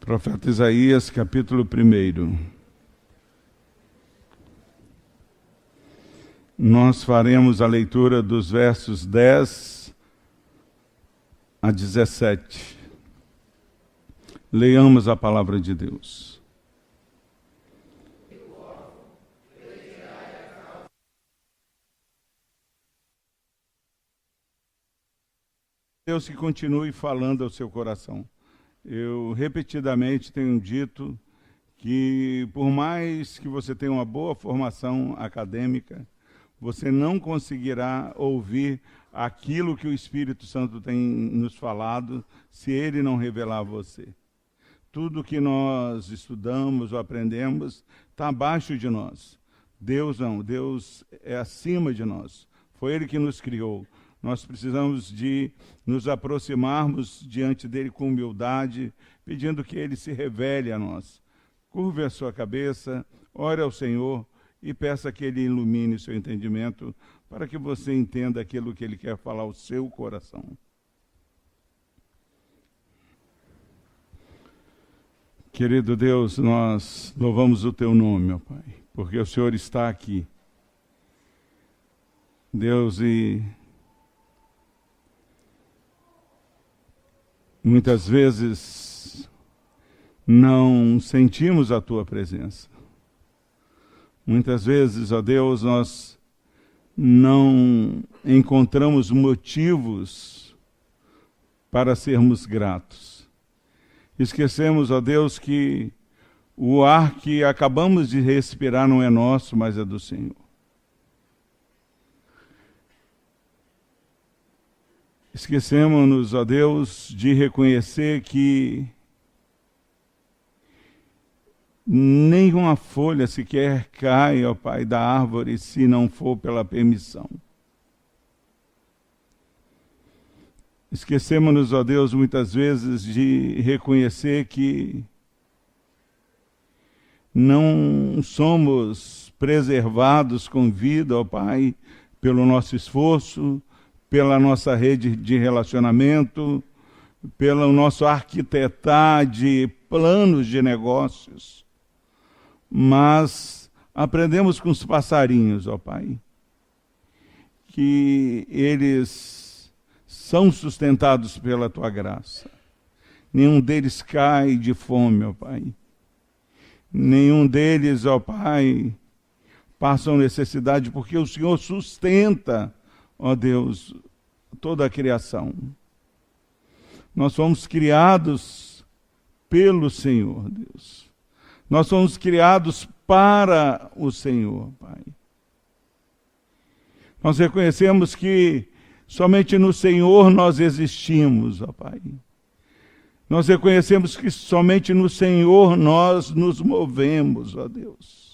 Profeta Isaías, capítulo 1. Nós faremos a leitura dos versos 10 a 17. Leiamos a palavra de Deus. Deus que continue falando ao seu coração. Eu repetidamente tenho dito que por mais que você tenha uma boa formação acadêmica, você não conseguirá ouvir aquilo que o Espírito Santo tem nos falado se ele não revelar a você. Tudo que nós estudamos ou aprendemos está abaixo de nós. Deus não, Deus é acima de nós. Foi ele que nos criou. Nós precisamos de nos aproximarmos diante dele com humildade, pedindo que ele se revele a nós. Curve a sua cabeça, ore ao Senhor e peça que ele ilumine o seu entendimento para que você entenda aquilo que ele quer falar ao seu coração. Querido Deus, nós louvamos o teu nome, ó Pai, porque o Senhor está aqui. Deus, e muitas vezes não sentimos a tua presença. Muitas vezes, ó Deus, nós não encontramos motivos para sermos gratos. Esquecemos, ó Deus, que o ar que acabamos de respirar não é nosso, mas é do Senhor. Esquecemos-nos, ó Deus, de reconhecer que nenhuma folha sequer cai, ó Pai, da árvore se não for pela permissão. Esquecemos-nos, ó Deus, muitas vezes de reconhecer que não somos preservados com vida, ó Pai, pelo nosso esforço, pela nossa rede de relacionamento, pelo nosso arquitetar de planos de negócios. Mas aprendemos com os passarinhos, ó Pai, que eles são sustentados pela Tua graça. Nenhum deles cai de fome, ó Pai. Nenhum deles, ó Pai, passam necessidade, porque o Senhor sustenta, ó Deus, toda a criação. Nós fomos criados pelo Senhor, Deus. Nós fomos criados para o Senhor, Pai. Nós reconhecemos que somente no Senhor nós existimos, ó Pai. Nós reconhecemos que somente no Senhor nós nos movemos, ó Deus.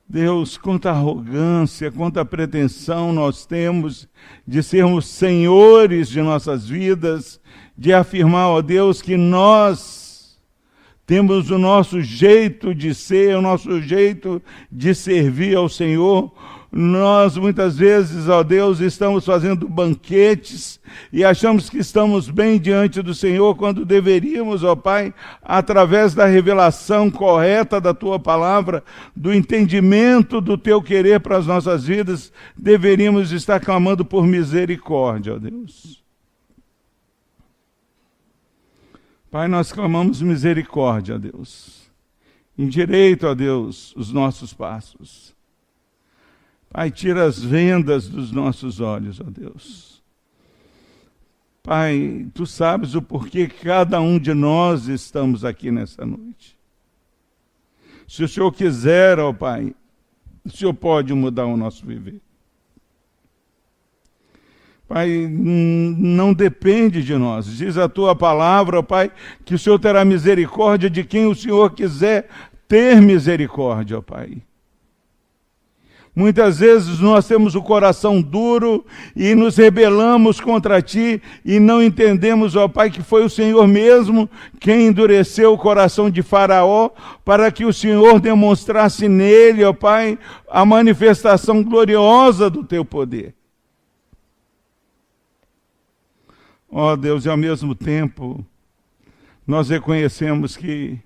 Deus, quanta arrogância, quanta pretensão nós temos de sermos senhores de nossas vidas, de afirmar, ó Deus, que nós temos o nosso jeito de ser, o nosso jeito de servir ao Senhor. Nós, muitas vezes, ó Deus, estamos fazendo banquetes e achamos que estamos bem diante do Senhor, quando deveríamos, ó Pai, através da revelação correta da Tua palavra, do entendimento do Teu querer para as nossas vidas, deveríamos estar clamando por misericórdia, ó Deus. Pai, nós clamamos misericórdia, ó Deus. Endireita, ó Deus, os nossos passos. Pai, tira as vendas dos nossos olhos, ó Deus. Pai, Tu sabes o porquê cada um de nós estamos aqui nessa noite. Se o Senhor quiser, ó Pai, o Senhor pode mudar o nosso viver. Pai, não depende de nós. Diz a Tua palavra, ó Pai, que o Senhor terá misericórdia de quem o Senhor quiser ter misericórdia, ó Pai. Muitas vezes nós temos o coração duro e nos rebelamos contra Ti e não entendemos, ó Pai, que foi o Senhor mesmo quem endureceu o coração de Faraó para que o Senhor demonstrasse nele, ó Pai, a manifestação gloriosa do Teu poder. Ó Deus, e ao mesmo tempo Nós reconhecemos que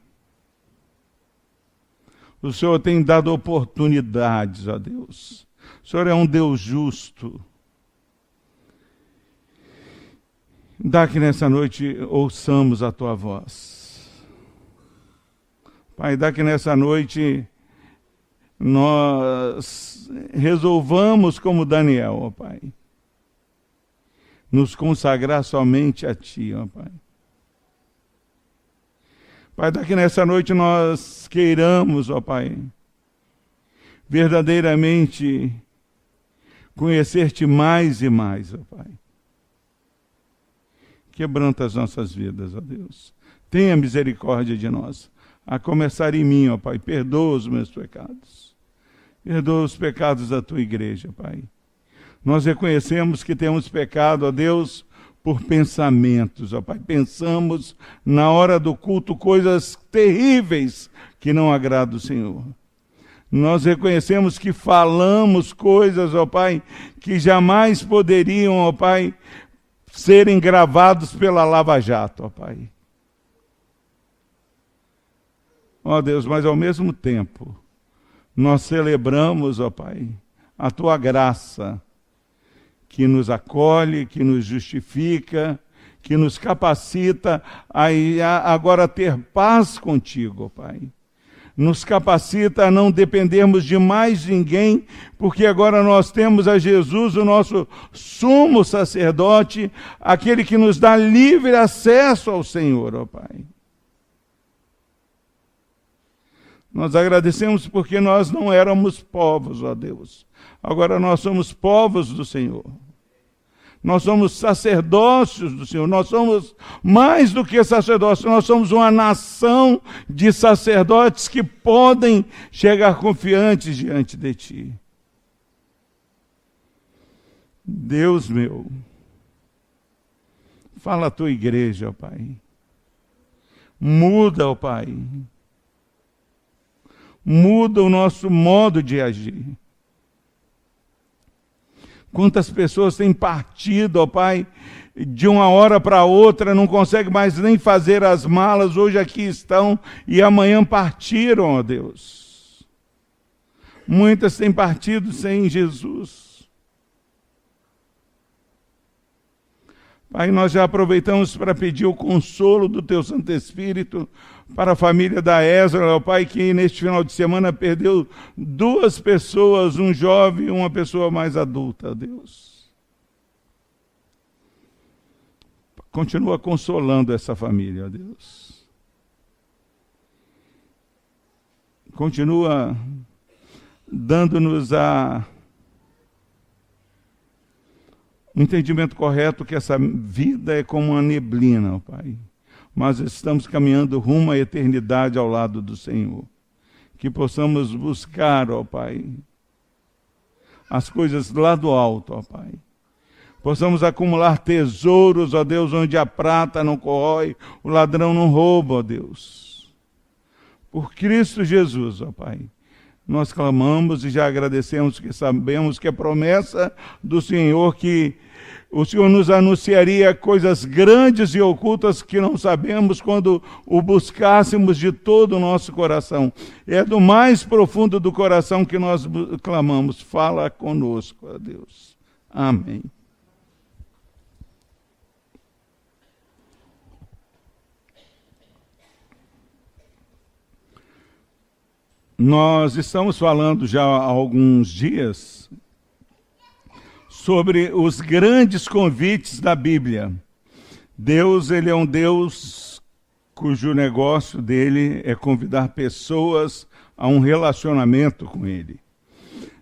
o Senhor tem dado oportunidades, ó Deus. O Senhor é um Deus justo. Dá que nessa noite ouçamos a Tua voz. Pai, dá que nessa noite nós resolvamos como Daniel, ó Pai, nos consagrar somente a Ti, ó Pai. Pai, dá que nessa noite nós queiramos, ó Pai, verdadeiramente conhecer-Te mais e mais, ó Pai. Quebranta as nossas vidas, ó Deus. Tenha misericórdia de nós. A começar em mim, ó Pai, perdoa os meus pecados. Perdoa os pecados da Tua igreja, Pai. Nós reconhecemos que temos pecado, ó Deus, por pensamentos, ó Pai. Pensamos na hora do culto coisas terríveis que não agradam o Senhor. Nós reconhecemos que falamos coisas, ó Pai, que jamais poderiam, ó Pai, serem gravados pela Lava Jato, ó Pai. Ó Deus, mas ao mesmo tempo, nós celebramos, ó Pai, a Tua graça, que nos acolhe, que nos justifica, que nos capacita a agora ter paz contigo, ó Pai. Nos capacita a não dependermos de mais ninguém, porque agora nós temos a Jesus, o nosso sumo sacerdote, aquele que nos dá livre acesso ao Senhor, ó Pai. Nós agradecemos porque nós não éramos povos, ó Deus. Agora nós somos povos do Senhor. Nós somos sacerdócios do Senhor. Nós somos mais do que sacerdócios. Nós somos uma nação de sacerdotes que podem chegar confiantes diante de Ti. Deus meu, fala a Tua igreja, ó Pai. Muda, ó Pai. Muda o nosso modo de agir. Quantas pessoas têm partido, ó Pai, de uma hora para outra, não conseguem mais nem fazer as malas, hoje aqui estão e amanhã partiram, ó Deus. Muitas têm partido sem Jesus. Pai, nós já aproveitamos para pedir o consolo do Teu Santo Espírito para a família da Ezra, ó Pai, que neste final de semana perdeu 2 pessoas, um jovem e uma pessoa mais adulta, ó Deus. Continua consolando essa família, ó Deus. Continua dando-nos o entendimento correto que essa vida é como uma neblina, ó Pai. Mas estamos caminhando rumo à eternidade ao lado do Senhor. Que possamos buscar, ó Pai, as coisas lá do alto, ó Pai. Possamos acumular tesouros, ó Deus, onde a prata não corrói, o ladrão não rouba, ó Deus. Por Cristo Jesus, ó Pai. Nós clamamos e já agradecemos, que sabemos que é promessa do Senhor que o Senhor nos anunciaria coisas grandes e ocultas que não sabemos quando o buscássemos de todo o nosso coração. É do mais profundo do coração que nós clamamos. Fala conosco, ó Deus. Amém. Nós estamos falando já há alguns dias sobre os grandes convites da Bíblia. Deus, Ele é um Deus cujo negócio dele é convidar pessoas a um relacionamento com Ele.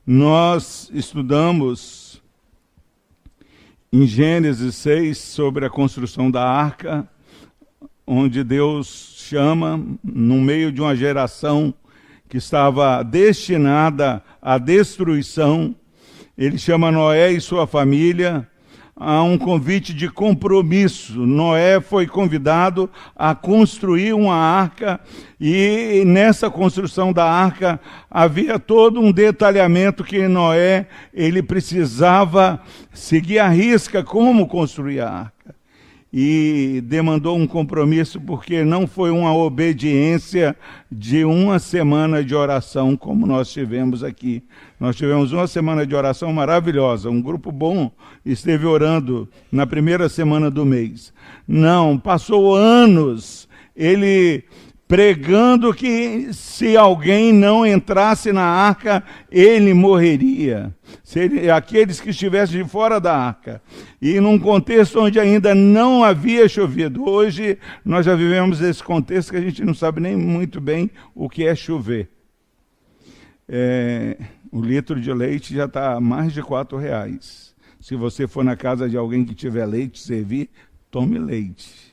Nós estudamos em Gênesis 6 sobre a construção da arca, onde Deus chama, no meio de uma geração que estava destinada à destruição, Ele chama Noé e sua família a um convite de compromisso. Noé foi convidado a construir uma arca e nessa construção da arca havia todo um detalhamento que Noé ele precisava seguir à risca como construir a arca. e demandou um compromisso, porque não foi uma obediência de uma semana de oração como nós tivemos aqui. Nós tivemos uma semana de oração maravilhosa, um grupo bom esteve orando na primeira semana do mês. Não, passou anos ele pregando que se alguém não entrasse na arca, ele morreria. Aqueles que estivessem de fora da arca. E num contexto onde ainda não havia chovido. Hoje nós já vivemos esse contexto que a gente não sabe nem muito bem o que é chover. O litro de leite já está a mais de R$4. Se você for na casa de alguém que tiver leite, servir, tome leite.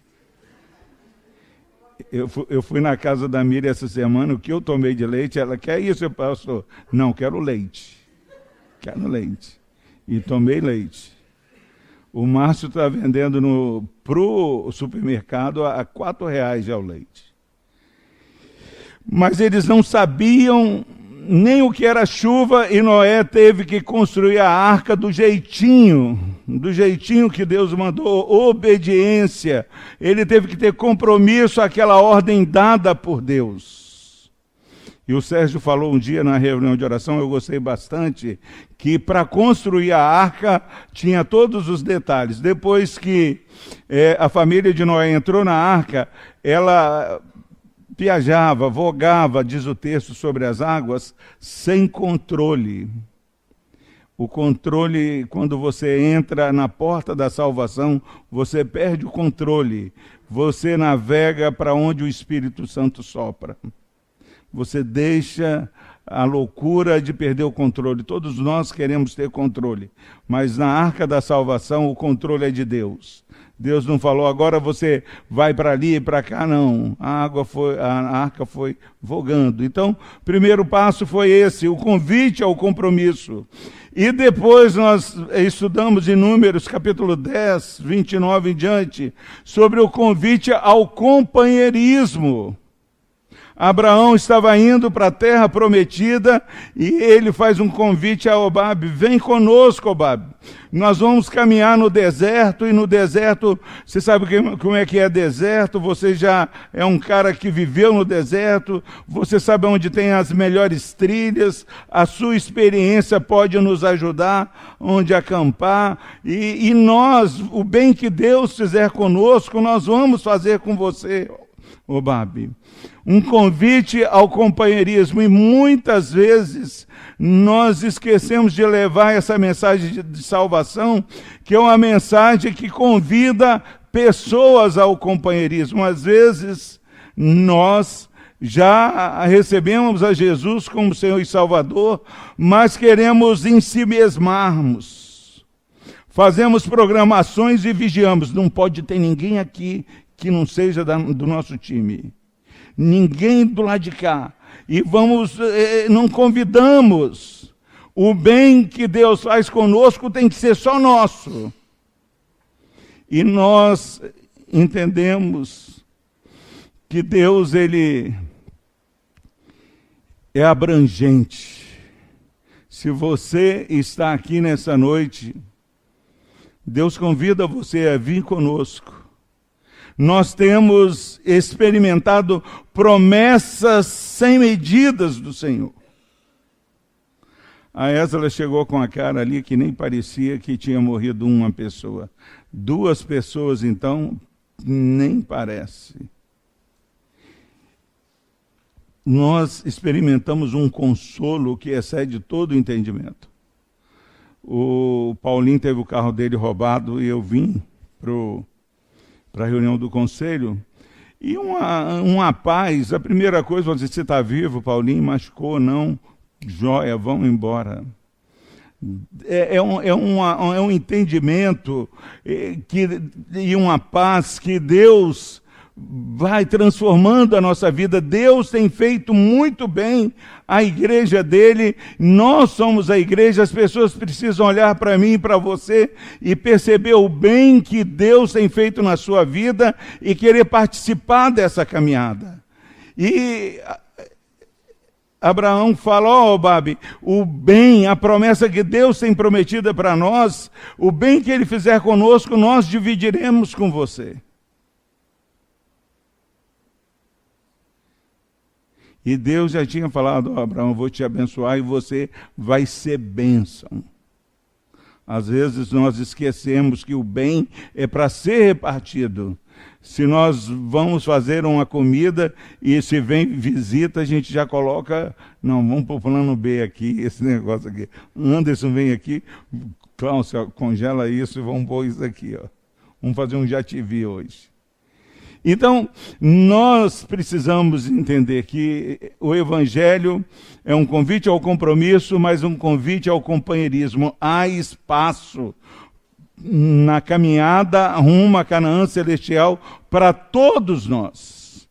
Eu fui na casa da Miriam essa semana, o que eu tomei de leite, ela, quer isso, pastor? Não, quero leite. Quero leite. E tomei leite. O Márcio está vendendo para o supermercado a R$4 já o leite. Mas eles não sabiam nem o que era chuva, e Noé teve que construir a arca do jeitinho que Deus mandou, obediência. Ele teve que ter compromisso àquela ordem dada por Deus. E o Sérgio falou um dia na reunião de oração, eu gostei bastante, que para construir a arca tinha todos os detalhes. Depois que a família de Noé entrou na arca, ela viajava, vogava, diz o texto, sobre as águas, sem controle. O controle, quando você entra na porta da salvação, você perde o controle. Você navega para onde o Espírito Santo sopra. Você deixa a loucura de perder o controle. Todos nós queremos ter controle, mas na arca da salvação o controle é de Deus. Deus não falou, agora você vai para ali e para cá, não. A arca foi vogando. Então, o primeiro passo foi esse, o convite ao compromisso. E depois nós estudamos em Números, capítulo 10, 29 em diante, sobre o convite ao companheirismo. Abraão estava indo para a terra prometida e ele faz um convite a Hobabe, vem conosco, Hobabe. Nós vamos caminhar no deserto, e no deserto, você sabe como é que é deserto, você já é um cara que viveu no deserto, você sabe onde tem as melhores trilhas, a sua experiência pode nos ajudar, onde acampar, e nós, o bem que Deus fizer conosco, nós vamos fazer com você, Hobabe. Um convite ao companheirismo, e muitas vezes nós esquecemos de levar essa mensagem de salvação, que é uma mensagem que convida pessoas ao companheirismo. Às vezes nós já recebemos a Jesus como Senhor e Salvador, mas queremos ensimesmarmos. Fazemos programações e vigiamos. Não pode ter ninguém aqui que não seja do nosso time. Ninguém do lado de cá. E não convidamos. O bem que Deus faz conosco tem que ser só nosso. E nós entendemos que Deus, ele é abrangente. Se você está aqui nessa noite, Deus convida você a vir conosco. Nós temos experimentado promessas sem medidas do Senhor. A Ésla chegou com a cara ali que nem parecia que tinha morrido uma pessoa. 2 pessoas, então, nem parece. Nós experimentamos um consolo que excede todo o entendimento. O Paulinho teve o carro dele roubado e eu vim para a reunião do conselho, e uma paz, a primeira coisa, você está vivo, Paulinho, machucou, não, joia, vão embora. É um entendimento e uma paz que Deus vai transformando a nossa vida. Deus tem feito muito bem a igreja dele, nós somos a igreja, as pessoas precisam olhar para mim e para você e perceber o bem que Deus tem feito na sua vida e querer participar dessa caminhada. E Abraão fala, ó, Babi, o bem, a promessa que Deus tem prometida para nós, o bem que ele fizer conosco, nós dividiremos com você. E Deus já tinha falado, ó, Abraão, eu vou te abençoar e você vai ser bênção. Às vezes nós esquecemos que o bem é para ser repartido. Se nós vamos fazer uma comida e se vem visita, a gente já coloca, não, vamos para o plano B aqui, esse negócio aqui. Anderson vem aqui, Cláudio, congela isso e vamos pôr isso aqui, ó. Vamos fazer um já te vi hoje. Então, nós precisamos entender que o Evangelho é um convite ao compromisso, mas um convite ao companheirismo. Há espaço na caminhada rumo à Canaã celestial para todos nós.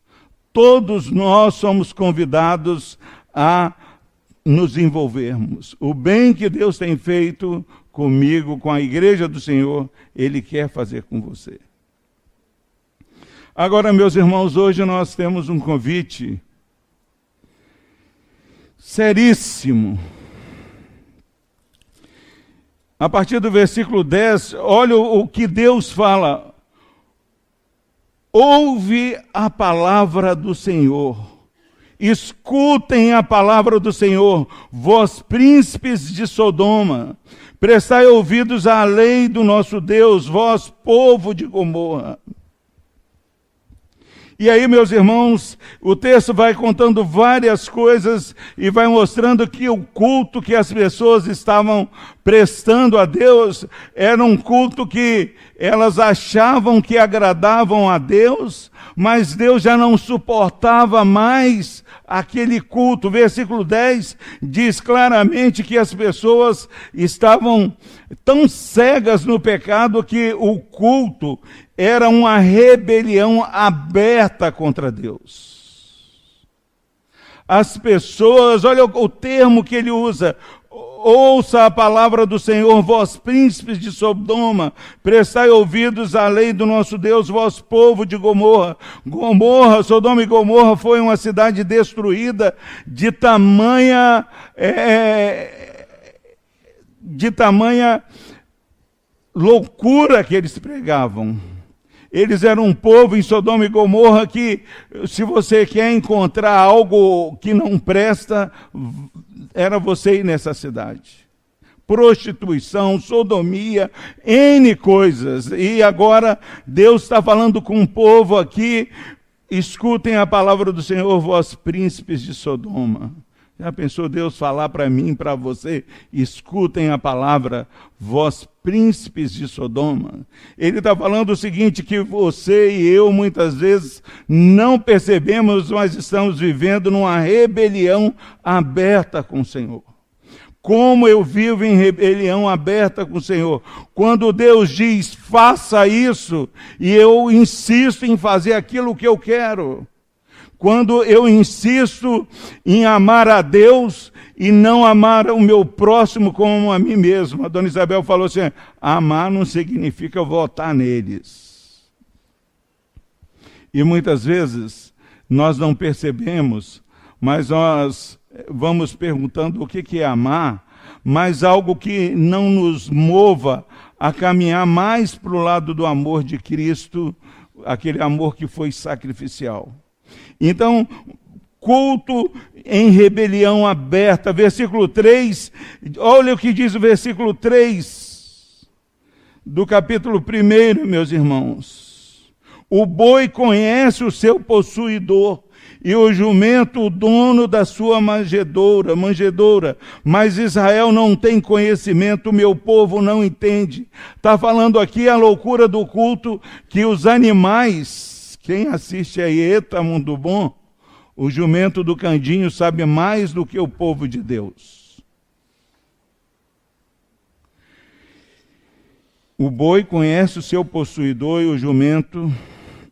Todos nós somos convidados a nos envolvermos. O bem que Deus tem feito comigo, com a igreja do Senhor, Ele quer fazer com você. Agora, meus irmãos, hoje nós temos um convite seríssimo. A partir do versículo 10, olha o que Deus fala. Ouve a palavra do Senhor. Escutem a palavra do Senhor, vós príncipes de Sodoma. Prestai ouvidos à lei do nosso Deus, vós povo de Gomorra. E aí, meus irmãos, o texto vai contando várias coisas e vai mostrando que o culto que as pessoas estavam prestando a Deus era um culto que elas achavam que agradavam a Deus, mas Deus já não suportava mais aquele culto. Versículo 10 diz claramente que as pessoas estavam tão cegas no pecado que o culto era uma rebelião aberta contra Deus. As pessoas, olha o termo que ele usa, ouça a palavra do Senhor, vós príncipes de Sodoma, prestai ouvidos à lei do nosso Deus, vós povo de Gomorra. Sodoma e Gomorra foi uma cidade destruída de tamanha loucura que eles pregavam. Eles eram um povo em Sodoma e Gomorra que, se você quer encontrar algo que não presta, era você ir nessa cidade. Prostituição, sodomia, N coisas. E agora Deus está falando com um povo aqui, escutem a palavra do Senhor, vós príncipes de Sodoma. Já pensou Deus falar para mim, para você, escutem a palavra, vós príncipes de Sodoma? Ele está falando o seguinte, que você e eu muitas vezes não percebemos, mas estamos vivendo numa rebelião aberta com o Senhor. Como eu vivo em rebelião aberta com o Senhor? Quando Deus diz, faça isso, e eu insisto em fazer aquilo que eu quero. Quando eu insisto em amar a Deus e não amar o meu próximo como a mim mesmo. A dona Isabel falou assim, amar não significa votar neles. E muitas vezes nós não percebemos, mas nós vamos perguntando o que é amar, mas algo que não nos mova a caminhar mais para o lado do amor de Cristo, aquele amor que foi sacrificial. Então, culto em rebelião aberta. Versículo 3, olha o que diz o versículo 3 do capítulo 1, meus irmãos. O boi conhece o seu possuidor, e o jumento o dono da sua manjedoura, mas Israel não tem conhecimento, o meu povo não entende. Está falando aqui a loucura do culto, que os animais... Quem assiste aí, eita mundo bom, o jumento do candinho sabe mais do que o povo de Deus. O boi conhece o seu possuidor e o jumento,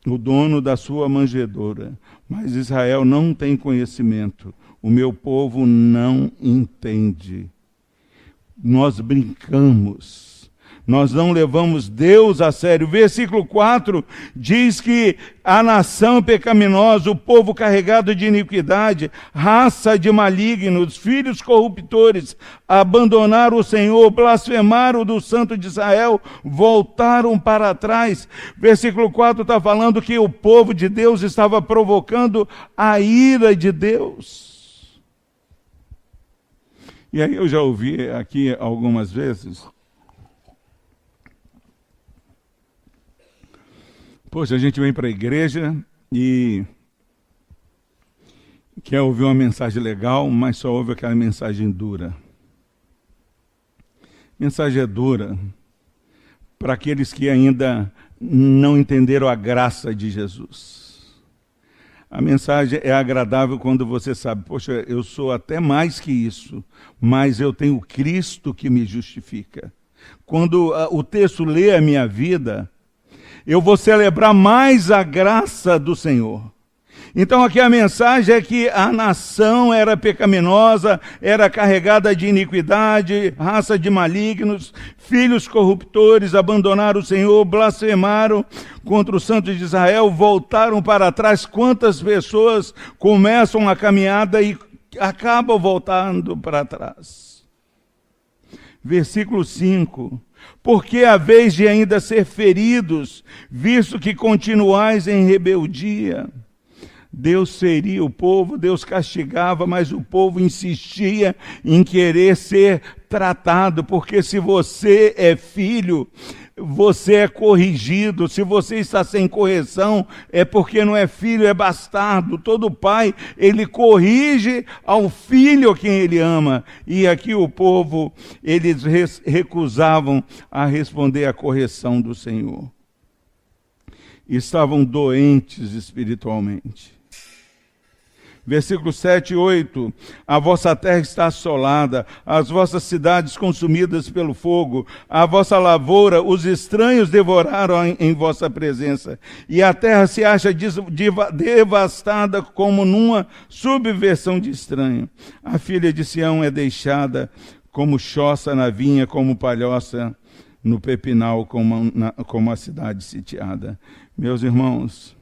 o dono da sua manjedoura. Mas Israel não tem conhecimento, o meu povo não entende. Nós brincamos. Nós não levamos Deus a sério. Versículo 4 diz que a nação pecaminosa, o povo carregado de iniquidade, raça de malignos, filhos corruptores, abandonaram o Senhor, blasfemaram do Santo de Israel, voltaram para trás. Versículo 4 está falando que o povo de Deus estava provocando a ira de Deus. E aí eu já ouvi aqui algumas vezes: poxa, a gente vem para a igreja e quer ouvir uma mensagem legal, mas só ouve aquela mensagem dura. Mensagem é dura para aqueles que ainda não entenderam a graça de Jesus. A mensagem é agradável quando você sabe: poxa, eu sou até mais que isso, mas eu tenho Cristo que me justifica. Quando o texto lê a minha vida, eu vou celebrar mais a graça do Senhor. Então aqui a mensagem é que a nação era pecaminosa, era carregada de iniquidade, raça de malignos, filhos corruptores, abandonaram o Senhor, blasfemaram contra o Santo de Israel, voltaram para trás. Quantas pessoas começam a caminhada e acabam voltando para trás? Versículo 5. Porque a vez de ainda ser feridos, visto que continuais em rebeldia. Deus feria o povo, Deus castigava, mas o povo insistia em querer ser tratado, porque se você é filho, você é corrigido. Se você está sem correção, é porque não é filho, é bastardo. Todo pai, ele corrige ao filho a quem ele ama. E aqui o povo, eles recusavam a responder à correção do Senhor. Estavam doentes espiritualmente. Versículos 7 e 8, a vossa terra está assolada, as vossas cidades consumidas pelo fogo, a vossa lavoura, os estranhos devoraram em vossa presença, e a terra se acha devastada como numa subversão de estranho. A filha de Sião é deixada como choça na vinha, como palhoça no pepinal, como a cidade sitiada. Meus irmãos,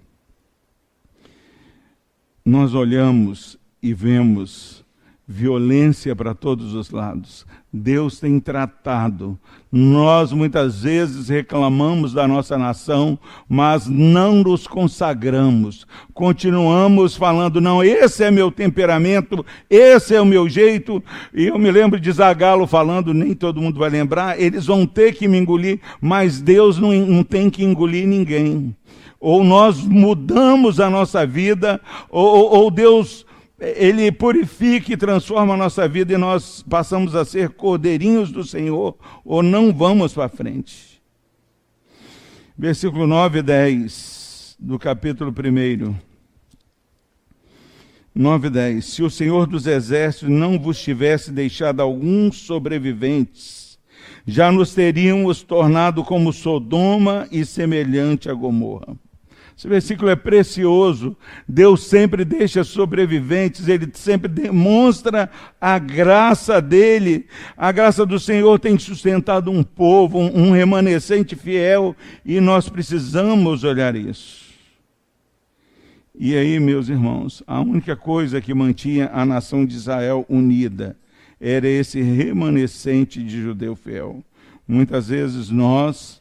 nós olhamos e vemos violência para todos os lados. Deus tem tratado. Nós muitas vezes reclamamos da nossa nação, mas não nos consagramos. Continuamos falando: não, esse é meu temperamento, esse é o meu jeito. E eu me lembro de Zagalo falando, nem todo mundo vai lembrar: eles vão ter que me engolir, mas Deus não tem que engolir ninguém. Ou nós mudamos a nossa vida, ou Deus, Ele purifica e transforma a nossa vida e nós passamos a ser cordeirinhos do Senhor, ou não vamos para frente. Versículo 9 e 10 do capítulo 1. 9 e 10. Se o Senhor dos Exércitos não vos tivesse deixado alguns sobreviventes, já nos teríamos tornado como Sodoma e semelhante a Gomorra. Esse versículo é precioso. Deus sempre deixa sobreviventes, Ele sempre demonstra a graça dEle. A graça do Senhor tem sustentado um povo, um remanescente fiel, e nós precisamos olhar isso. E aí, meus irmãos, a única coisa que mantinha a nação de Israel unida era esse remanescente de judeu fiel. Muitas vezes nós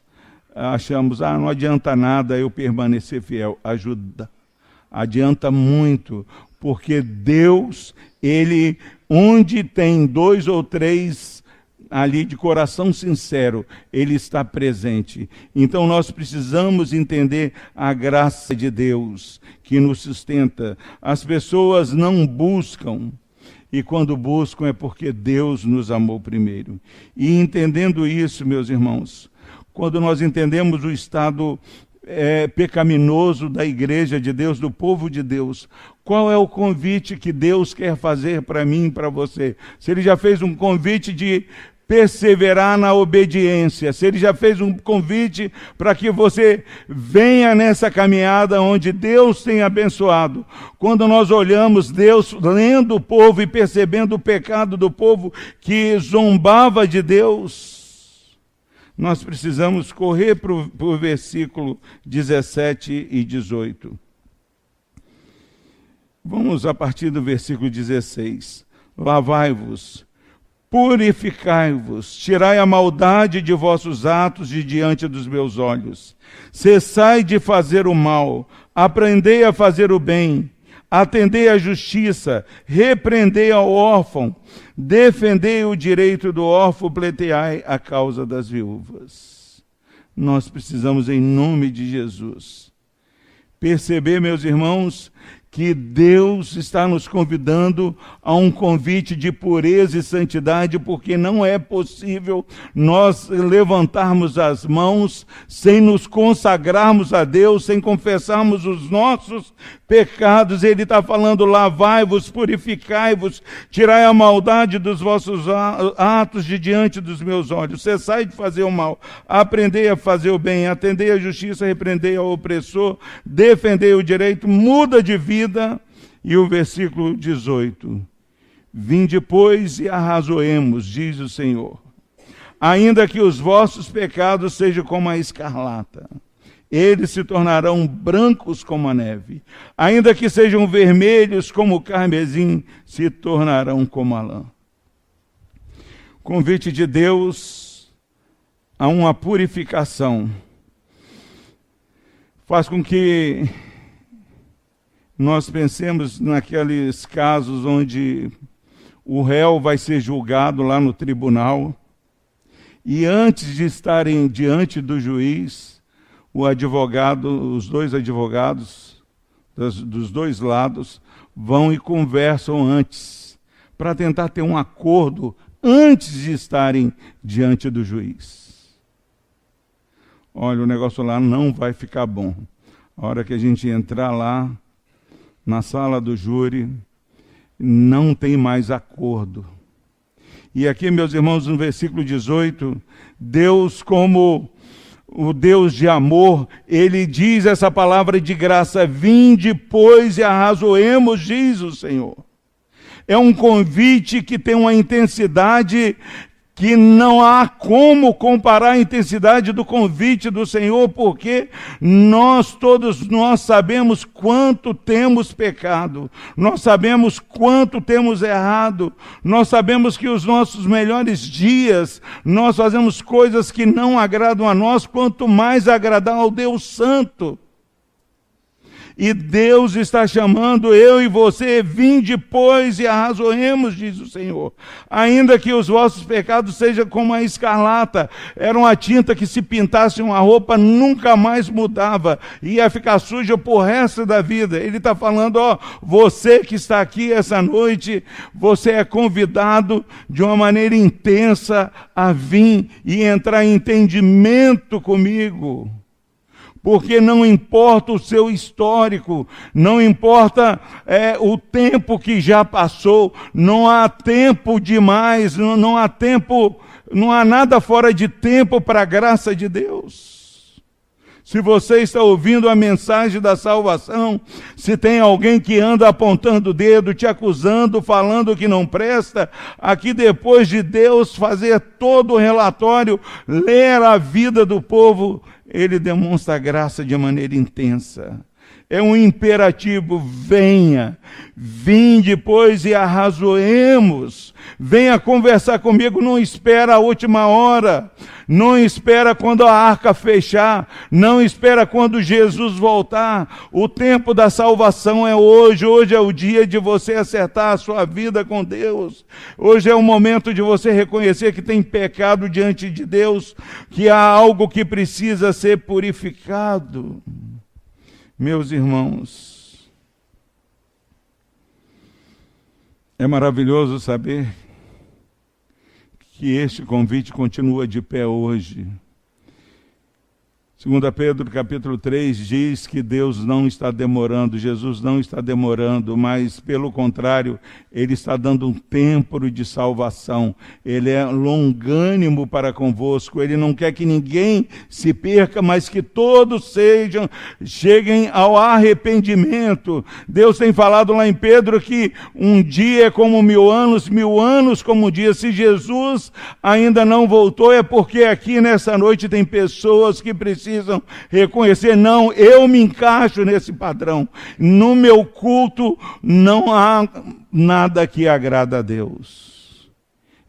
achamos: não adianta nada eu permanecer fiel. Adianta muito, porque Deus, Ele, onde tem 2 ou 3 ali de coração sincero, Ele está presente. Então nós precisamos entender a graça de Deus que nos sustenta. As pessoas não buscam, e quando buscam é porque Deus nos amou primeiro. E entendendo isso, meus irmãos, quando nós entendemos o estado pecaminoso da igreja de Deus, do povo de Deus, qual é o convite que Deus quer fazer para mim e para você? Se Ele já fez um convite de perseverar na obediência, se Ele já fez um convite para que você venha nessa caminhada onde Deus tem abençoado. Quando nós olhamos Deus lendo o povo e percebendo o pecado do povo que zombava de Deus, Nós precisamos correr para o versículo 17 e 18. Vamos a partir do versículo 16. Lavai-vos, purificai-vos, tirai a maldade de vossos atos de diante dos meus olhos. Cessai de fazer o mal, aprendei a fazer o bem, atendei à justiça, repreendei ao órfão, defendei o direito do órfão, pleiteai a causa das viúvas. Nós precisamos, em nome de Jesus, perceber, meus irmãos, que Deus está nos convidando a um convite de pureza e santidade, porque não é possível nós levantarmos as mãos sem nos consagrarmos a Deus, sem confessarmos os nossos pecados. Ele está falando: lavai-vos, purificai-vos, tirai a maldade dos vossos atos de diante dos meus olhos, cessai de fazer o mal, aprendei a fazer o bem, atendei à justiça, repreendei ao opressor, defendei o direito, muda de vida. E o versículo 18: vinde, pois, e arrazoemos, diz o Senhor, ainda que os vossos pecados sejam como a escarlata, eles se tornarão brancos como a neve, ainda que sejam vermelhos como o carmesim, se tornarão como a lã. Convite de Deus a uma purificação faz com que nós pensemos naqueles casos onde o réu vai ser julgado lá no tribunal e antes de estarem diante do juiz, o advogado, os dois advogados dos dois lados vão e conversam antes para tentar ter um acordo antes de estarem diante do juiz. Olha, o negócio lá não vai ficar bom. A hora que a gente entrar lá na sala do júri, não tem mais acordo. E aqui, meus irmãos, no versículo 18, Deus, como o Deus de amor, ele diz essa palavra de graça: vinde, pois, e arrazoemos, diz o Senhor. É um convite que tem uma intensidade que não há como comparar a intensidade do convite do Senhor, porque todos nós sabemos quanto temos pecado, nós sabemos quanto temos errado, nós sabemos que os nossos melhores dias, nós fazemos coisas que não agradam a nós, quanto mais agradar ao Deus Santo. E Deus está chamando eu e você: vinde, pois, e arrazoemos, diz o Senhor. Ainda que os vossos pecados sejam como a escarlata, era uma tinta que se pintasse uma roupa nunca mais mudava, ia ficar suja por resto da vida. Ele está falando: ó, você que está aqui essa noite, você é convidado de uma maneira intensa a vir e entrar em entendimento comigo. Porque não importa o seu histórico, não importa o tempo que já passou, não há tempo demais, não há tempo, não há nada fora de tempo para a graça de Deus. Se você está ouvindo a mensagem da salvação, se tem alguém que anda apontando o dedo, te acusando, falando que não presta, aqui depois de Deus fazer todo o relatório, ler a vida do povo, ele demonstra a graça de maneira intensa. É um imperativo: venha, vinde, pois, e arrazoemos. Venha conversar comigo, não espera a última hora, não espera quando a arca fechar, não espera quando Jesus voltar. O tempo da salvação é hoje. Hoje é o dia de você acertar a sua vida com Deus. Hoje é o momento de você reconhecer que tem pecado diante de Deus, que há algo que precisa ser purificado. Meus irmãos, é maravilhoso saber que este convite continua de pé hoje. 2 Pedro capítulo 3 diz que Deus não está demorando, Jesus não está demorando, mas pelo contrário, Ele está dando um tempo de salvação. Ele é longânimo para convosco, Ele não quer que ninguém se perca, mas que todos cheguem ao arrependimento. Deus tem falado lá em Pedro que um dia é como 1000 anos como um dia. Se Jesus ainda não voltou, é porque aqui nessa noite tem pessoas que precisam reconhecer, não, eu me encaixo nesse padrão. No meu culto não há nada que agrada a Deus.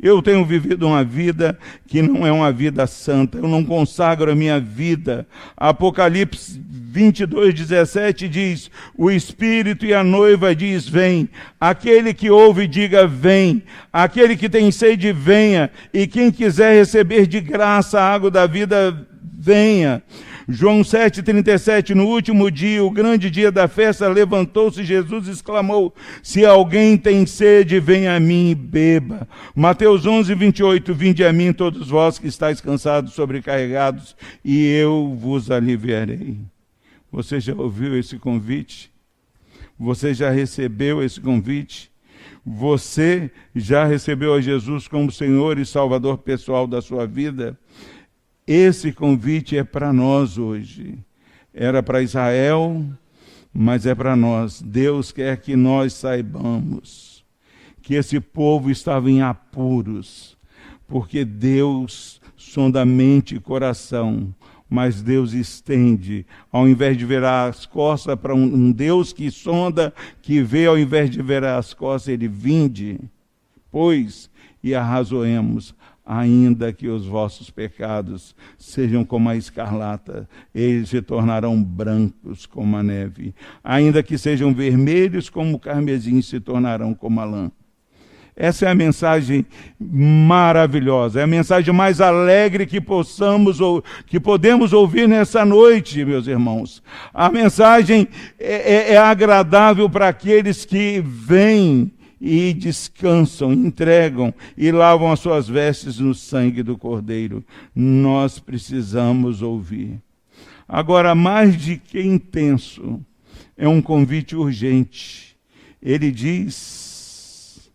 Eu tenho vivido uma vida que não é uma vida santa, eu não consagro a minha vida. Apocalipse 22:17 diz, o Espírito e a noiva diz, vem. Aquele que ouve, diga, vem. Aquele que tem sede, venha. E quem quiser receber de graça a água da vida, venha. João 7,37, no último dia, o grande dia da festa, levantou-se Jesus e exclamou, se alguém tem sede, venha a mim e beba. Mateus 11:28, vinde a mim todos vós que estáis cansados, sobrecarregados, e eu vos aliviarei. Você já ouviu esse convite? Você já recebeu esse convite? Você já recebeu a Jesus como Senhor e Salvador pessoal da sua vida? Esse convite é para nós hoje. Era para Israel, mas é para nós. Deus quer que nós saibamos que esse povo estava em apuros, porque Deus sonda mente e coração, mas Deus estende, ao invés de virar as costas para um Deus que sonda, que vê, ao invés de virar as costas, Ele vinde, pois, e arrazoemos, ainda que os vossos pecados sejam como a escarlata, eles se tornarão brancos como a neve. Ainda que sejam vermelhos como o carmesim, se tornarão como a lã. Essa é a mensagem maravilhosa, é a mensagem mais alegre que podemos ouvir nessa noite, meus irmãos. A mensagem é agradável para aqueles que vêm e descansam, entregam e lavam as suas vestes no sangue do Cordeiro. Nós precisamos ouvir. Agora, mais de que intenso, é um convite urgente. Ele diz,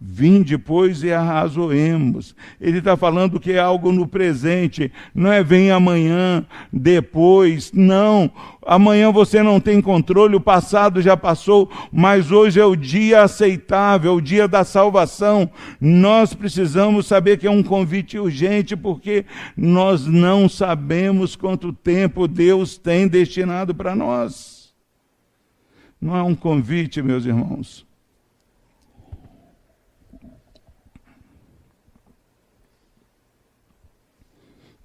vinde, pois, e arrazoemos. Ele está falando que é algo no presente, não é vem amanhã, depois, não. Amanhã você não tem controle, o passado já passou, mas hoje é o dia aceitável, o dia da salvação. Nós precisamos saber que é um convite urgente, porque nós não sabemos quanto tempo Deus tem destinado para nós. Não é um convite, meus irmãos.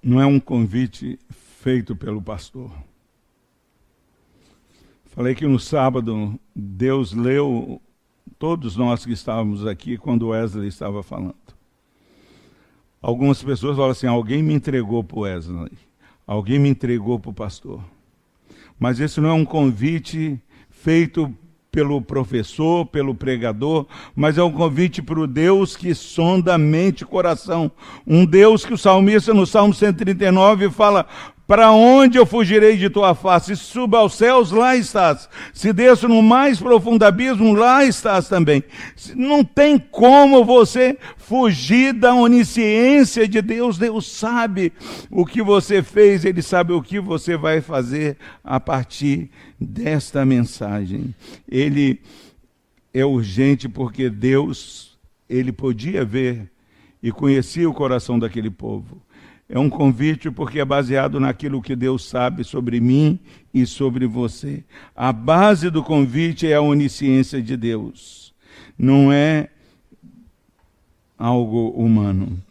Não é um convite feito pelo pastor. Falei que no sábado Deus leu todos nós que estávamos aqui quando Wesley estava falando. Algumas pessoas falam assim, alguém me entregou para o Wesley, alguém me entregou para o pastor. Mas esse não é um convite feito pelo professor, pelo pregador, mas é um convite para o Deus que sonda mente e coração. Um Deus que o salmista no Salmo 139 fala, para onde eu fugirei de tua face? Se suba aos céus, lá estás. Se desço no mais profundo abismo, lá estás também. Não tem como você fugir da onisciência de Deus. Deus sabe o que você fez, Ele sabe o que você vai fazer a partir desta mensagem. Ele é urgente porque Deus, Ele podia ver e conhecia o coração daquele povo. É um convite porque é baseado naquilo que Deus sabe sobre mim e sobre você. A base do convite é a onisciência de Deus. Não é algo humano.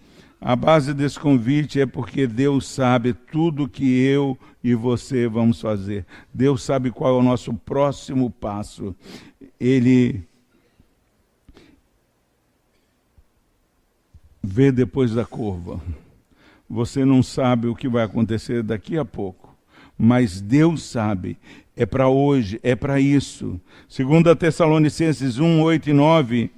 A base desse convite é porque Deus sabe tudo que eu e você vamos fazer. Deus sabe qual é o nosso próximo passo. Ele vê depois da curva. Você não sabe o que vai acontecer daqui a pouco, mas Deus sabe. É para hoje, é para isso. 2 Tessalonicenses 1, 8 e 9.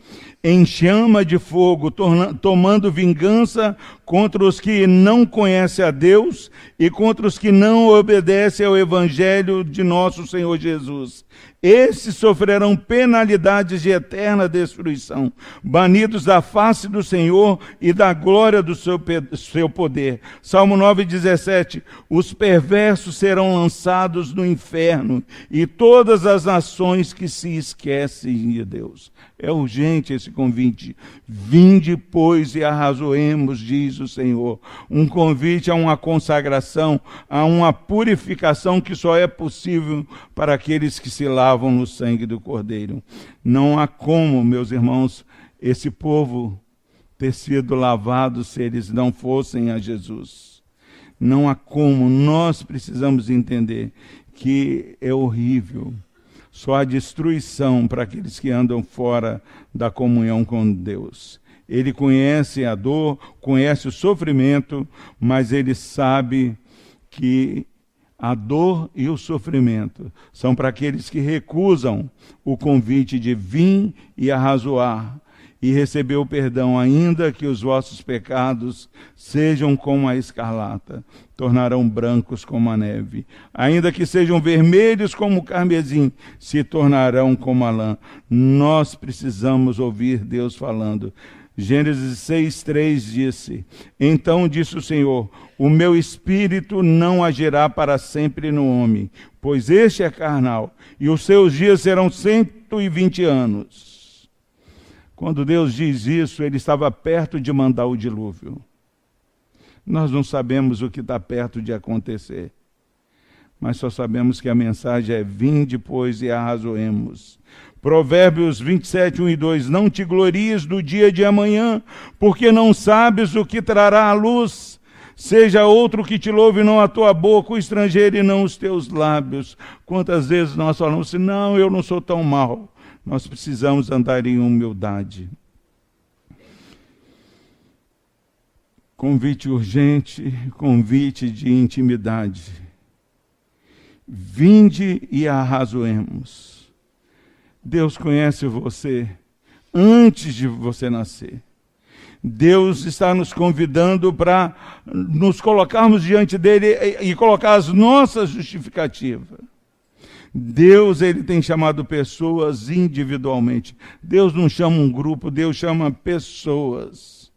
Em chama de fogo, tomando vingança contra os que não conhecem a Deus e contra os que não obedecem ao Evangelho de nosso Senhor Jesus. Esses sofrerão penalidades de eterna destruição, banidos da face do Senhor e da glória do seu poder. Salmo 9,17. Os perversos serão lançados no inferno e todas as nações que se esquecem de Deus. É urgente esse convite. Vinde, pois, e arrazoemos, diz o Senhor. Um convite a uma consagração, a uma purificação que só é possível para aqueles que se lavam no sangue do Cordeiro. Não há como, meus irmãos, esse povo ter sido lavado se eles não fossem a Jesus. Não há como. Nós precisamos entender que é horrível. Só há destruição para aqueles que andam fora da comunhão com Deus. Ele conhece a dor, conhece o sofrimento, mas ele sabe que a dor e o sofrimento são para aqueles que recusam o convite de vir e arrazoar e receber o perdão, ainda que os vossos pecados sejam como a escarlata, tornarão brancos como a neve. Ainda que sejam vermelhos como o carmesim, se tornarão como a lã. Nós precisamos ouvir Deus falando. Gênesis 6:3 disse: Então disse o Senhor, o meu espírito não agirá para sempre no homem, pois este é carnal, e os seus dias serão 120 anos. Quando Deus diz isso, ele estava perto de mandar o dilúvio. Nós não sabemos o que está perto de acontecer, mas só sabemos que a mensagem é: vinde, pois, e arrazoemos. Provérbios 27, 1 e 2. Não te glories do dia de amanhã, porque não sabes o que trará a luz. Seja outro que te louve, não a tua boca, o estrangeiro, e não os teus lábios. Quantas vezes nós falamos assim: não, eu não sou tão mau. Nós precisamos andar em humildade. Convite urgente, convite de intimidade. Vinde e arrazoemos. Deus conhece você antes de você nascer. Deus está nos convidando para nos colocarmos diante dele e colocar as nossas justificativas. Deus, ele tem chamado pessoas individualmente. Deus não chama um grupo, Deus chama pessoas.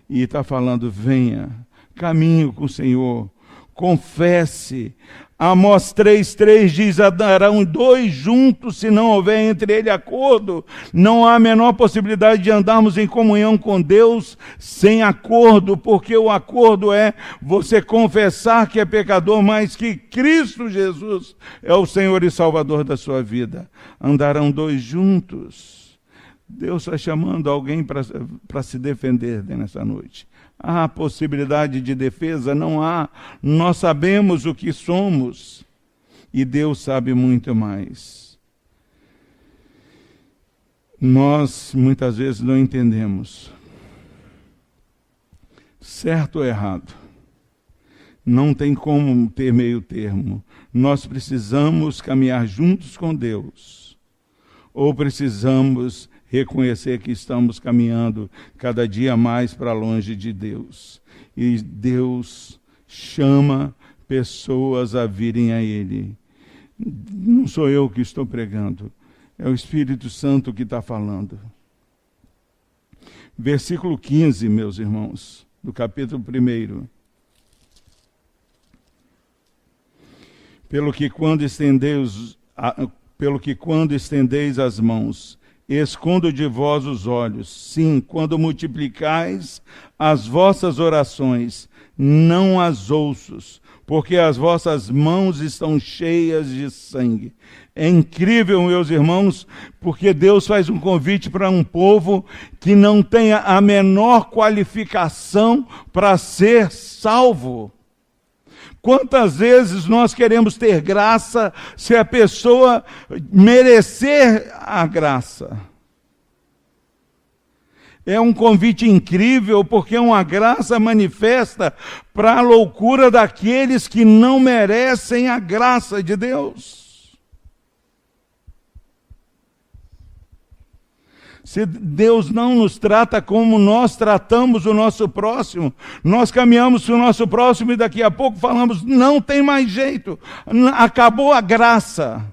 E está falando: venha, caminhe com o Senhor, confesse. Amós 3:3 diz: andarão dois juntos se não houver entre eles acordo. Não há a menor possibilidade de andarmos em comunhão com Deus sem acordo, porque o acordo é você confessar que é pecador, mas que Cristo Jesus é o Senhor e Salvador da sua vida. Andarão dois juntos. Deus está chamando alguém para se defender nessa noite. Há possibilidade de defesa? Não há. Nós sabemos o que somos e Deus sabe muito mais. Nós muitas vezes não entendemos. Certo ou errado? Não tem como ter meio termo. Nós precisamos caminhar juntos com Deus, ou precisamos reconhecer que estamos caminhando cada dia mais para longe de Deus. E Deus chama pessoas a virem a Ele. Não sou eu que estou pregando, é o Espírito Santo que está falando. Versículo 15, meus irmãos, do capítulo 1. Pelo que quando estendeis as mãos, escondo de vós os olhos. Sim, quando multiplicais as vossas orações, não as ouços, porque as vossas mãos estão cheias de sangue. É incrível, meus irmãos, porque Deus faz um convite para um povo que não tem a menor qualificação para ser salvo. Quantas vezes nós queremos ter graça se a pessoa merecer a graça? É um convite incrível, porque é uma graça manifesta para a loucura daqueles que não merecem a graça de Deus. Se Deus não nos trata como nós tratamos o nosso próximo, nós caminhamos para o nosso próximo e daqui a pouco falamos, não tem mais jeito, acabou a graça.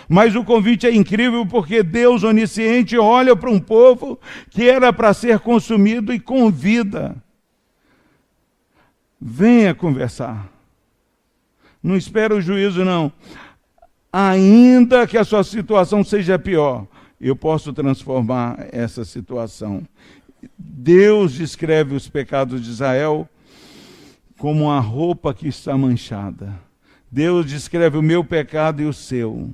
Mas o convite é incrível porque Deus onisciente olha para um povo que era para ser consumido e convida. Venha conversar. Não espera o juízo, não. Ainda que a sua situação seja pior, eu posso transformar essa situação. Deus descreve os pecados de Israel como a roupa que está manchada. Deus descreve o meu pecado e o seu.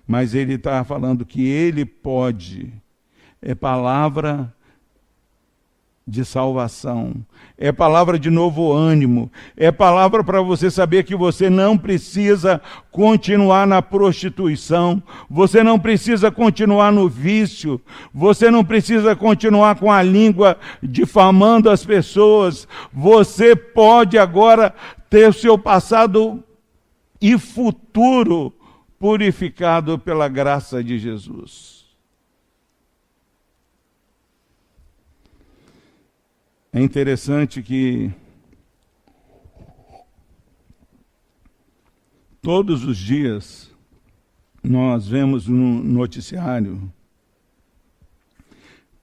Mas ele está falando que ele pode. É palavra de salvação. É palavra de novo ânimo. É palavra para você saber que você não precisa continuar na prostituição. Você não precisa continuar no vício. Você não precisa continuar com a língua difamando as pessoas. Você pode agora ter o seu passado e futuro purificado pela graça de Jesus. É interessante que todos os dias nós vemos no noticiário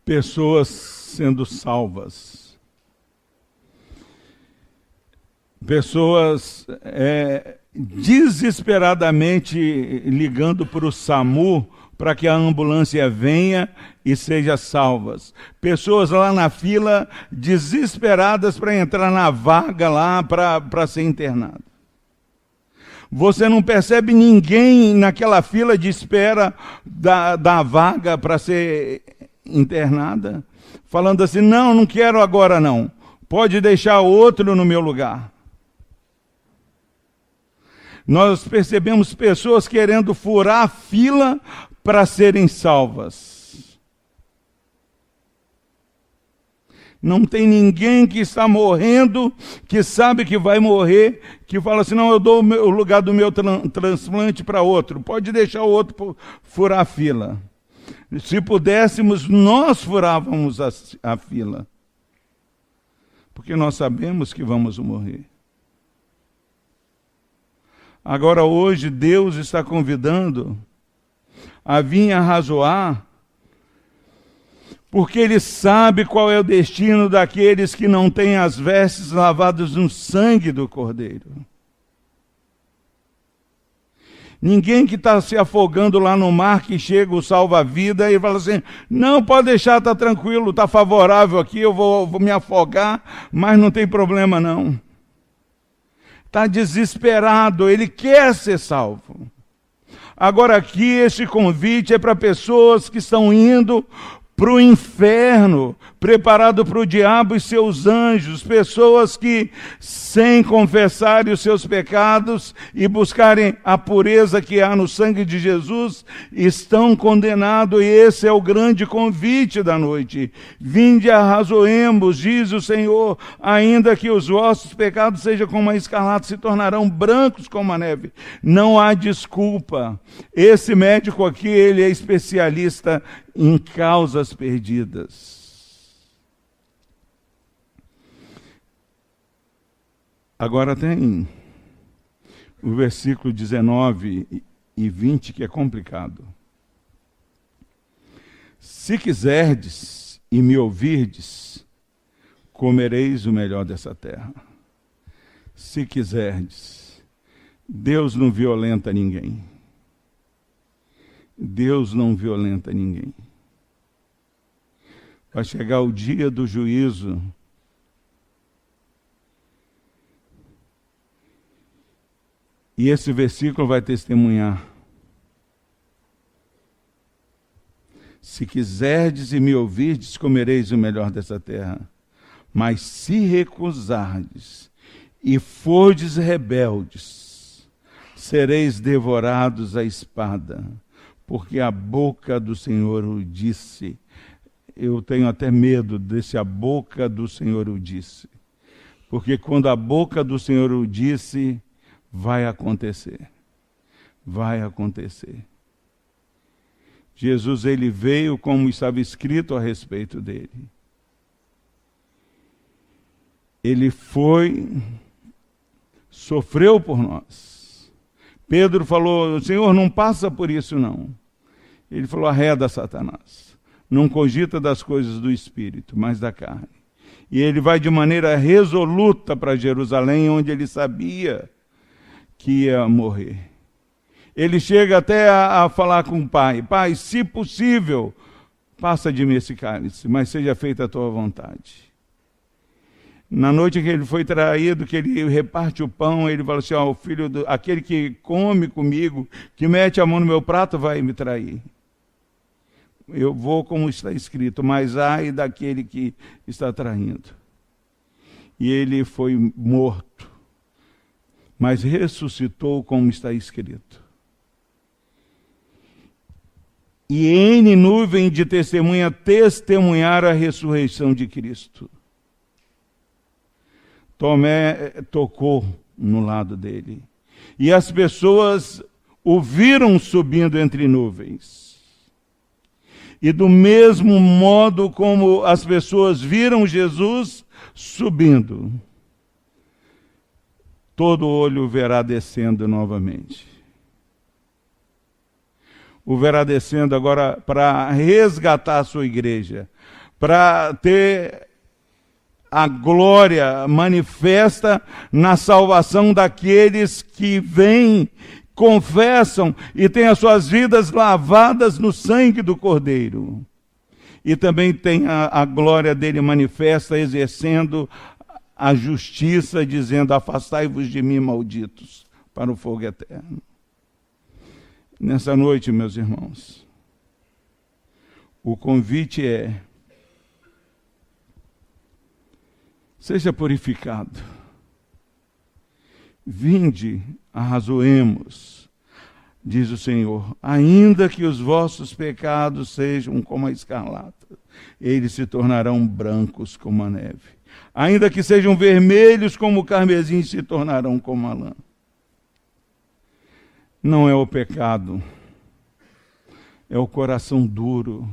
pessoas sendo salvas, pessoas desesperadamente ligando para o SAMU para que a ambulância venha e seja salvas. Pessoas lá na fila desesperadas para entrar na vaga lá para ser internado. Você não percebe ninguém naquela fila de espera da vaga para ser internada, falando assim, não quero agora não, pode deixar outro no meu lugar. Nós percebemos pessoas querendo furar a fila para serem salvas. Não tem ninguém que está morrendo, que sabe que vai morrer, que fala assim, não, eu dou o lugar do meu transplante para outro. Pode deixar o outro furar a fila. Se pudéssemos, nós furávamos a fila. Porque nós sabemos que vamos morrer. Agora hoje Deus está convidando a vir arrazoar, porque Ele sabe qual é o destino daqueles que não têm as vestes lavadas no sangue do Cordeiro. Ninguém que está se afogando lá no mar, que chega o salva-vida e fala assim, não, pode deixar, está tranquilo, está favorável aqui, eu vou me afogar, mas não tem problema não. Está desesperado, ele quer ser salvo. Agora aqui esse convite é para pessoas que estão indo para o inferno, preparado para o diabo e seus anjos, pessoas que, sem confessarem os seus pecados e buscarem a pureza que há no sangue de Jesus, estão condenados, e esse é o grande convite da noite. Vinde, arrazoemos, diz o Senhor, ainda que os vossos pecados sejam como a escarlate, se tornarão brancos como a neve. Não há desculpa. Esse médico aqui, ele é especialista em causas perdidas. Agora tem o versículo 19 e 20 que é complicado. Se quiserdes e me ouvirdes, comereis o melhor dessa terra. Se quiserdes. Deus não violenta ninguém. Deus não violenta ninguém. Vai chegar o dia do juízo. E esse versículo vai testemunhar. Se quiserdes e me ouvirdes, comereis o melhor dessa terra. Mas se recusardes e fordes rebeldes, sereis devorados à espada. Porque a boca do Senhor o disse. Eu tenho até medo desse a boca do Senhor o disse. Porque quando a boca do Senhor o disse, vai acontecer. Vai acontecer. Jesus, ele veio como estava escrito a respeito dele. Ele foi, sofreu por nós. Pedro falou, Senhor, não passa por isso não. Ele falou, arreda Satanás. Não cogita das coisas do Espírito, mas da carne. E ele vai de maneira resoluta para Jerusalém, onde ele sabia que ia morrer. Ele chega até a falar com o Pai, Pai, se possível, passa de mim esse cálice, mas seja feita a tua vontade. Na noite que ele foi traído, que ele reparte o pão, ele fala assim, o filho aquele que come comigo, que mete a mão no meu prato, vai me trair. Eu vou como está escrito, mas ai daquele que está traindo. E ele foi morto, mas ressuscitou como está escrito. E N nuvem de testemunha testemunharam a ressurreição de Cristo. Tomé tocou no lado dele. E as pessoas o viram subindo entre nuvens. E do mesmo modo como as pessoas viram Jesus subindo, todo olho o verá descendo novamente. O verá descendo agora para resgatar a sua igreja, para ter a glória manifesta na salvação daqueles que vêm, confessam e têm as suas vidas lavadas no sangue do Cordeiro. E também tem a glória dele manifesta, exercendo a justiça, dizendo, afastai-vos de mim, malditos, para o fogo eterno. Nessa noite, meus irmãos, o convite é, seja purificado. Vinde, arrazoemos, diz o Senhor, ainda que os vossos pecados sejam como a escarlata, eles se tornarão brancos como a neve. Ainda que sejam vermelhos como o carmesim, se tornarão como a lã. Não é o pecado, é o coração duro.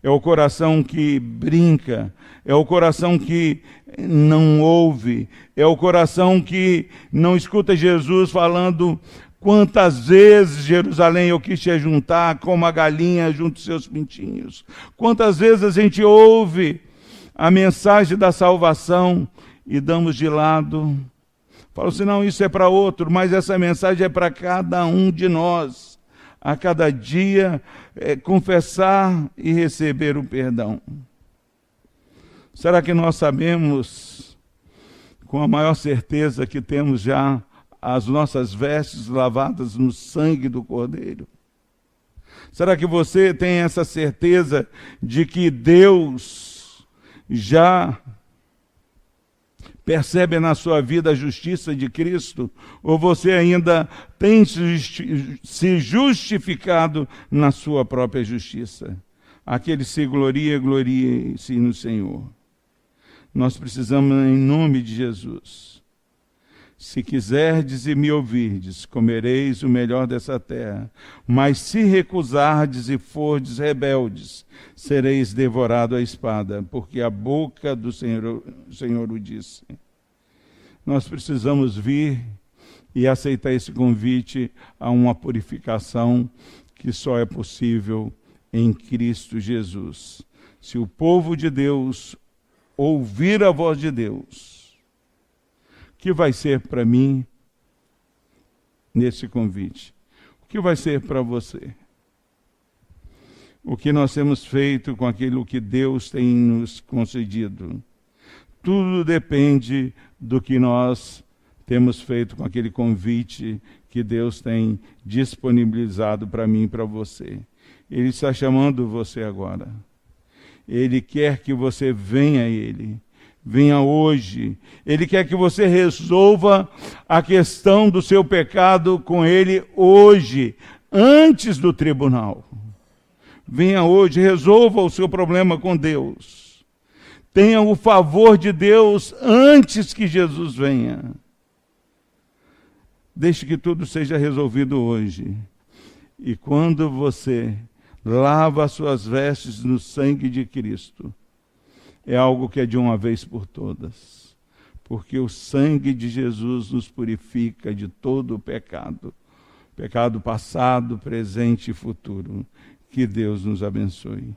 É o coração que brinca, é o coração que não ouve, é o coração que não escuta Jesus falando quantas vezes, Jerusalém, eu quis te juntar como a galinha junto aos seus pintinhos. Quantas vezes a gente ouve a mensagem da salvação e damos de lado. Fala assim, não, isso é para outro, mas essa mensagem é para cada um de nós. A cada dia confessar e receber o perdão. Será que nós sabemos, com a maior certeza, que temos já as nossas vestes lavadas no sangue do Cordeiro? Será que você tem essa certeza de que Deus já percebe na sua vida a justiça de Cristo? Ou você ainda tem se justificado na sua própria justiça? Aquele se glorie-se no Senhor. Nós precisamos, em nome de Jesus. Se quiserdes e me ouvirdes, comereis o melhor dessa terra. Mas se recusardes e fordes rebeldes, sereis devorados à espada, porque a boca do Senhor o disse. Nós precisamos vir e aceitar esse convite a uma purificação que só é possível em Cristo Jesus. Se o povo de Deus ouvir a voz de Deus, o que vai ser para mim nesse convite? O que vai ser para você? O que nós temos feito com aquilo que Deus tem nos concedido? Tudo depende do que nós temos feito com aquele convite que Deus tem disponibilizado para mim e para você. Ele está chamando você agora. Ele quer que você venha a Ele. Venha hoje. Ele quer que você resolva a questão do seu pecado com Ele hoje, antes do tribunal. Venha hoje, resolva o seu problema com Deus. Tenha o favor de Deus antes que Jesus venha. Deixe que tudo seja resolvido hoje. E quando você lava as suas vestes no sangue de Cristo. É algo que é de uma vez por todas, porque o sangue de Jesus nos purifica de todo o pecado, pecado passado, presente e futuro. Que Deus nos abençoe.